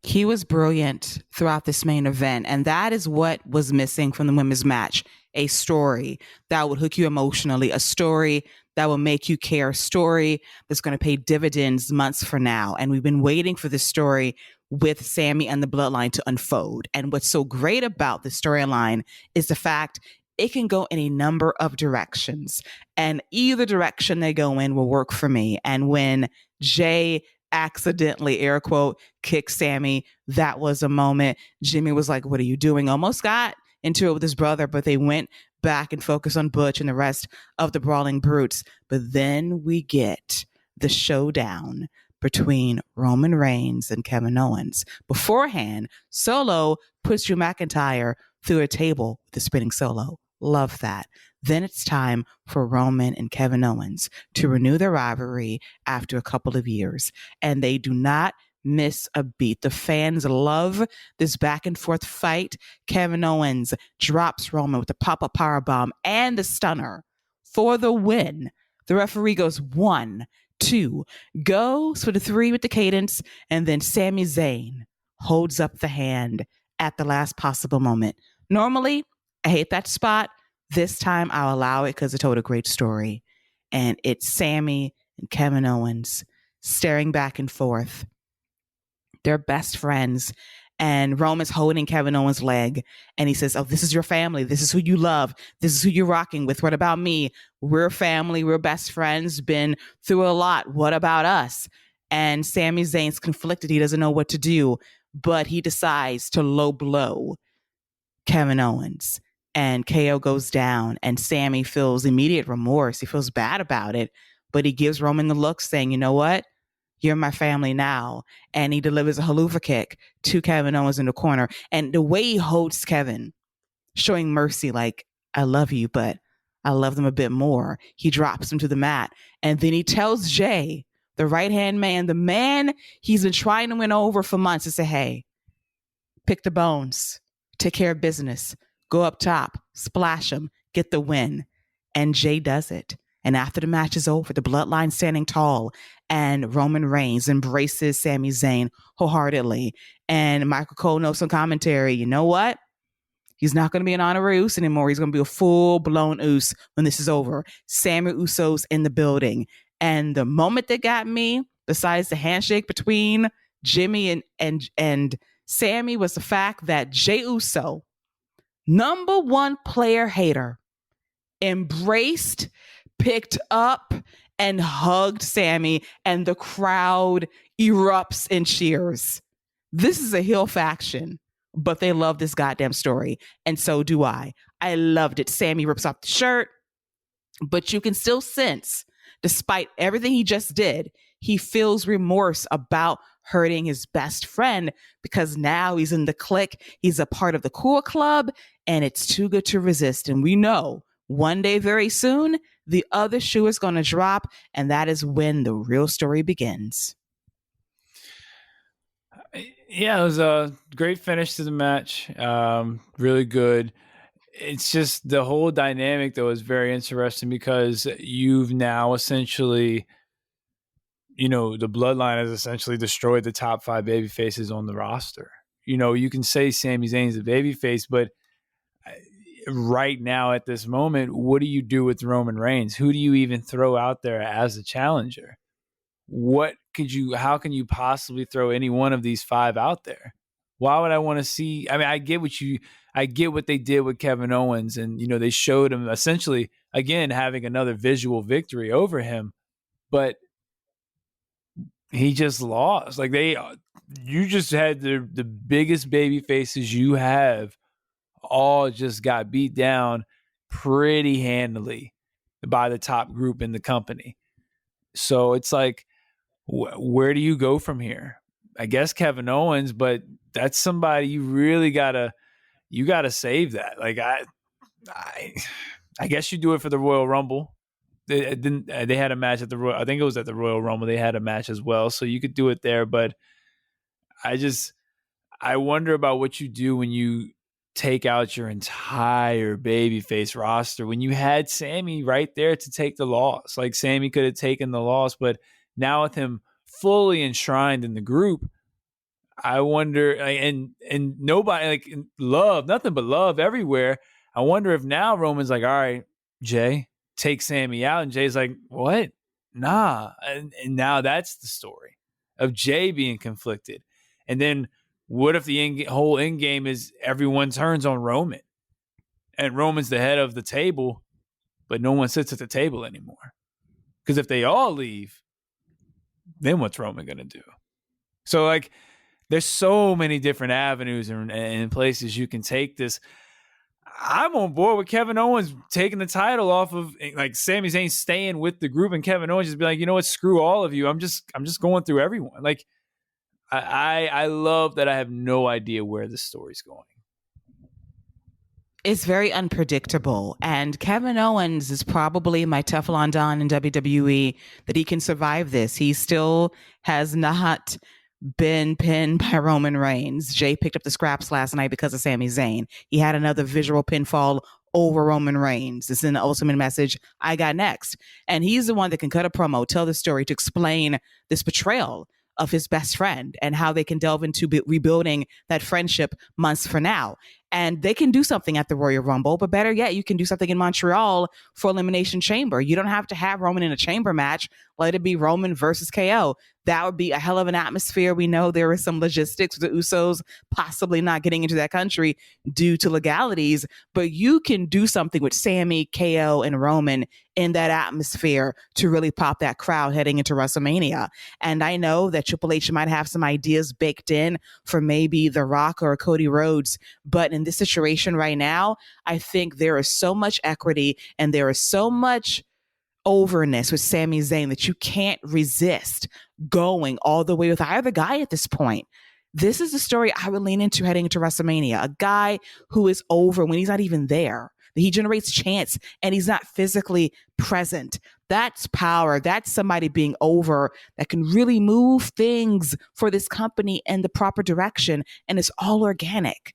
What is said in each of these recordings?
He was brilliant throughout this main event, and that is what was missing from the women's match. A story that would hook you emotionally, a story that will make you care, a story that's going to pay dividends months from now. And we've been waiting for this story with Sami and the Bloodline to unfold. And what's so great about the storyline is the fact it can go in a number of directions, and either direction they go in will work for me. And when Jay accidentally, air quote, kicked Sami, that was a moment. Jimmy was like, "What are you doing?" Almost got into it with his brother, but they went back and focused on Butch and the rest of the Brawling Brutes. But then we get the showdown between Roman Reigns and Kevin Owens. Beforehand, Solo puts Drew McIntyre through a table with a spinning solo. Love that. Then it's time for Roman and Kevin Owens to renew their rivalry after a couple of years. And they do not miss a beat. The fans love this back and forth fight. Kevin Owens drops Roman with the pop-up powerbomb and the stunner for the win. The referee goes 1, 2, goes for the 3 with the cadence, and then Sami Zayn holds up the hand at the last possible moment. Normally, I hate that spot. This time I'll allow it because it told a great story. And it's Sami and Kevin Owens staring back and forth. They're best friends. And Roman's holding Kevin Owens' leg. And he says, "Oh, this is your family. This is who you love. This is who you're rocking with. What about me? We're family. We're best friends. Been through a lot. What about us?" And Sami Zayn's conflicted. He doesn't know what to do. But he decides to low blow Kevin Owens. And KO goes down, and Sami feels immediate remorse. He feels bad about it, but he gives Roman the look saying, "You know what? You're my family now." And he delivers a haluva kick to Kevin Owens in the corner. And the way he holds Kevin, showing mercy, like, "I love you, but I love them a bit more." He drops him to the mat. And then he tells Jay, the right-hand man, the man he's been trying to win over for months, to say, "Hey, pick the bones, take care of business. Go up top, splash him, get the win." And Jay does it. And after the match is over, the Bloodline standing tall, and Roman Reigns embraces Sami Zayn wholeheartedly. And Michael Cole knows some commentary. You know what? He's not going to be an honorary Uso anymore. He's going to be a full-blown Uso when this is over. Sami Uso's in the building. And the moment that got me, besides the handshake between Jimmy and Sami, was the fact that Jey Uso, number one player hater, embraced, picked up, and hugged Sami, and the crowd erupts in cheers. This is a heel faction, but they love this goddamn story, and so do I. I loved it. Sami rips off the shirt, but you can still sense, despite everything he just did, he feels remorse about hurting his best friend, because now he's in the clique. He's a part of the cool club, and it's too good to resist. And we know one day very soon, the other shoe is going to drop, and that is when the real story begins. Yeah, it was a great finish to the match. Really good. It's just the whole dynamic, though, is very interesting, because you've now essentially, the Bloodline has essentially destroyed the top 5 baby faces on the roster. You can say Sami Zayn's a baby face, but right now at this moment, what do you do with Roman Reigns? Who do you even throw out there as a challenger? How can you possibly throw any one of these 5 out there? Why would I want to see? I mean, I get what they did with Kevin Owens, and they showed him essentially again having another visual victory over him, but he just lost. Like you just had the biggest baby faces you have all just got beat down pretty handily by the top group in the company. So it's like, where do you go from here? I guess Kevin Owens, but that's somebody you really gotta save that. Like I guess you do it for the Royal Rumble. They had a match at the Royal. I think it was at the Royal Rumble. They had a match as well, so you could do it there. But I wonder about what you do when you take out your entire babyface roster. When you had Sami right there to take the loss, like Sami could have taken the loss, but now with him fully enshrined in the group, I wonder, and nobody, like, love, nothing but love everywhere. I wonder if now Roman's like, all right, Jay, take Sami out. And Jay's like, what? Nah. And now that's the story of Jay being conflicted. And then what if the whole end game is everyone turns on Roman and Roman's the head of the table, but no one sits at the table anymore? Because if they all leave, then what's Roman going to do? So, like, there's so many different avenues and places you can take this. I'm on board with Kevin Owens taking the title off of, like, Sami Zayn staying with the group and Kevin Owens just be like, you know what, screw all of you. I'm just going through everyone. Like, I love that I have no idea where this story's going. It's very unpredictable. And Kevin Owens is probably my Teflon Don in WWE, that he can survive this. He still has not been pinned by Roman Reigns. Jay picked up the scraps last night because of Sami Zayn. He had another visual pinfall over Roman Reigns. It's in the ultimate message, I got next. And he's the one that can cut a promo, tell the story to explain this betrayal of his best friend and how they can delve into rebuilding that friendship months from now. And they can do something at the Royal Rumble, but better yet, you can do something in Montreal for Elimination Chamber. You don't have to have Roman in a chamber match. Let it be Roman versus KO. That would be a hell of an atmosphere. We know there is some logistics with the Usos possibly not getting into that country due to legalities, but you can do something with Sami, KO, and Roman in that atmosphere to really pop that crowd heading into WrestleMania. And I know that Triple H might have some ideas baked in for maybe The Rock or Cody Rhodes, but in this situation right now, I think there is so much equity and there is so much overness with Sami Zayn that you can't resist going all the way with either guy at this point. This is the story I would lean into heading into WrestleMania. A guy who is over when he's not even there. He generates chance and he's not physically present. That's power. That's somebody being over that can really move things for this company in the proper direction. And it's all organic.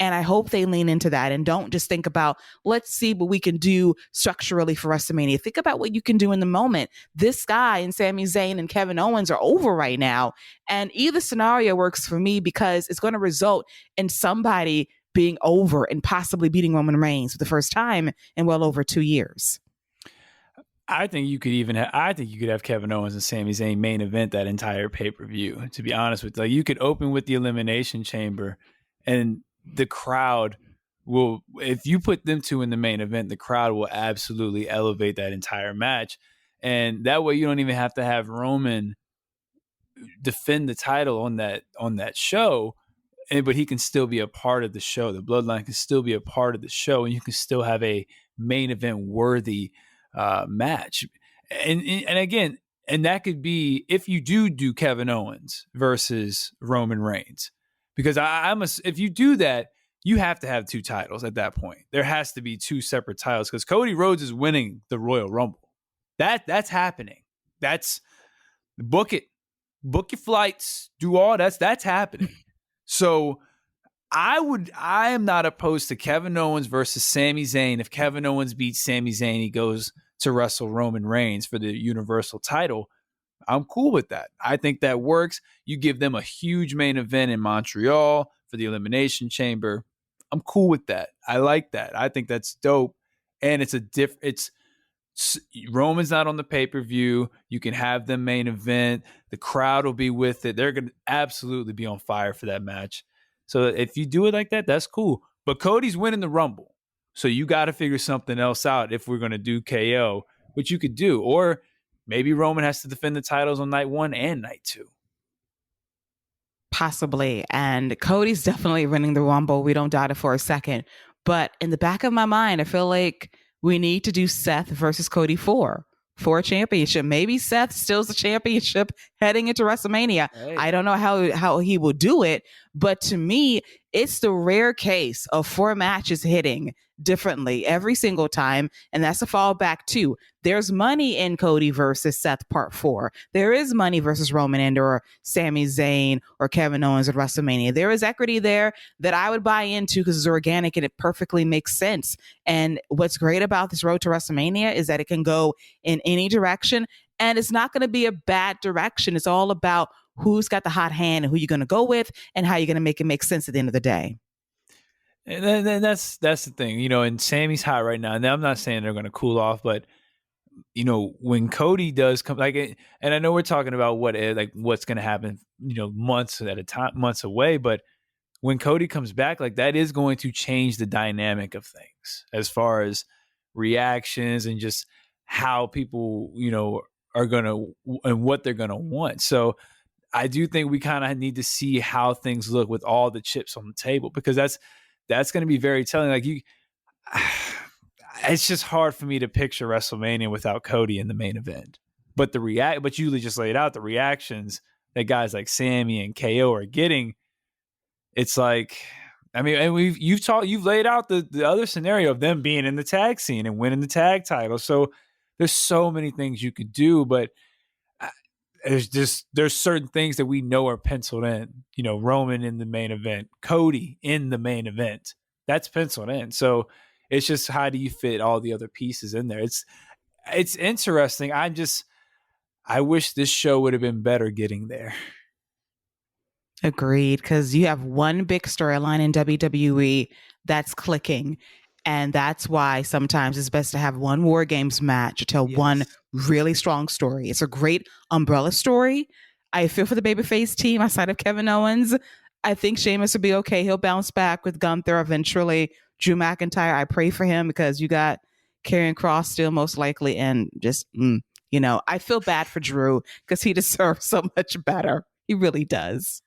And I hope they lean into that and don't just think about, let's see what we can do structurally for WrestleMania. Think about what you can do in the moment. This guy and Sami Zayn and Kevin Owens are over right now. And either scenario works for me because it's going to result in somebody being over and possibly beating Roman Reigns for the first time in well over 2 years. I think you could even have Kevin Owens and Sami Zayn main event that entire pay-per-view, to be honest with you. Like, you could open with the Elimination Chamber and the crowd will, if you put them two in the main event, the crowd will absolutely elevate that entire match. And that way you don't even have to have Roman defend the title on that show, but he can still be a part of the show. The Bloodline can still be a part of the show, and you can still have a main event worthy match. And again, and that could be if you do Kevin Owens versus Roman Reigns. Because if you do that, you have to have two titles at that point. There has to be two separate titles because Cody Rhodes is winning the Royal Rumble. That's happening. That's book it, book your flights, do all that's happening. So I am not opposed to Kevin Owens versus Sami Zayn. If Kevin Owens beats Sami Zayn, he goes to wrestle Roman Reigns for the Universal title. I'm cool with that. I think that works. You give them a huge main event in Montreal for the Elimination Chamber. I'm cool with that. I like that. I think that's dope. And it's Roman's not on the pay-per-view. You can have them main event. The crowd will be with it. They're going to absolutely be on fire for that match. So if you do it like that, that's cool. But Cody's winning the Rumble. So you got to figure something else out if we're going to do KO, which you could do. Or maybe Roman has to defend the titles on night 1 and night 2. Possibly. And Cody's definitely winning the Rumble. We don't doubt it for a second. But in the back of my mind, I feel like we need to do Seth versus Cody for a championship. Maybe Seth steals the championship heading into WrestleMania. Hey. I don't know how he will do it. But to me, it's the rare case of 4 matches hitting differently every single time. And that's a fallback too. There's money in Cody versus Seth part 4. There is money versus Roman and or Sami Zayn or Kevin Owens at WrestleMania. There is equity there that I would buy into because it's organic and it perfectly makes sense. And what's great about this road to WrestleMania is that it can go in any direction and it's not going to be a bad direction. It's all about who's got the hot hand and who you're going to go with and how you're going to make it make sense at the end of the day. And then that's the thing, you know, and Sammy's hot right now. Now I'm not saying they're going to cool off, but you know, when Cody does come, like, and I know we're talking about what's going to happen, you know, months at a time, months away, but when Cody comes back, like that is going to change the dynamic of things as far as reactions and just how people, you know, are going to and what they're going to want. So I do think we kind of need to see how things look with all the chips on the table, because that's going to be very telling. Like it's just hard for me to picture WrestleMania without Cody in the main event. But but you just laid out the reactions that guys like Sami and KO are getting. It's like, I mean, and you've laid out the other scenario of them being in the tag scene and winning the tag title. So there's so many things you could do, but there's certain things that we know are penciled in. You know, Roman in the main event, Cody in the main event. That's penciled in. So it's just, how do you fit all the other pieces in there? It's interesting. I wish this show would have been better getting there. Agreed, because you have one big storyline in WWE that's clicking, and that's why sometimes it's best to have one War Games match to tell one really strong story. It's a great umbrella story. I feel for the babyface team outside of Kevin Owens. I think Sheamus will be okay. He'll bounce back with Gunther eventually. Drew McIntyre, I pray for him, because you got Karrion Kross still most likely, and just, you know, I feel bad for Drew because he deserves so much better. He really does.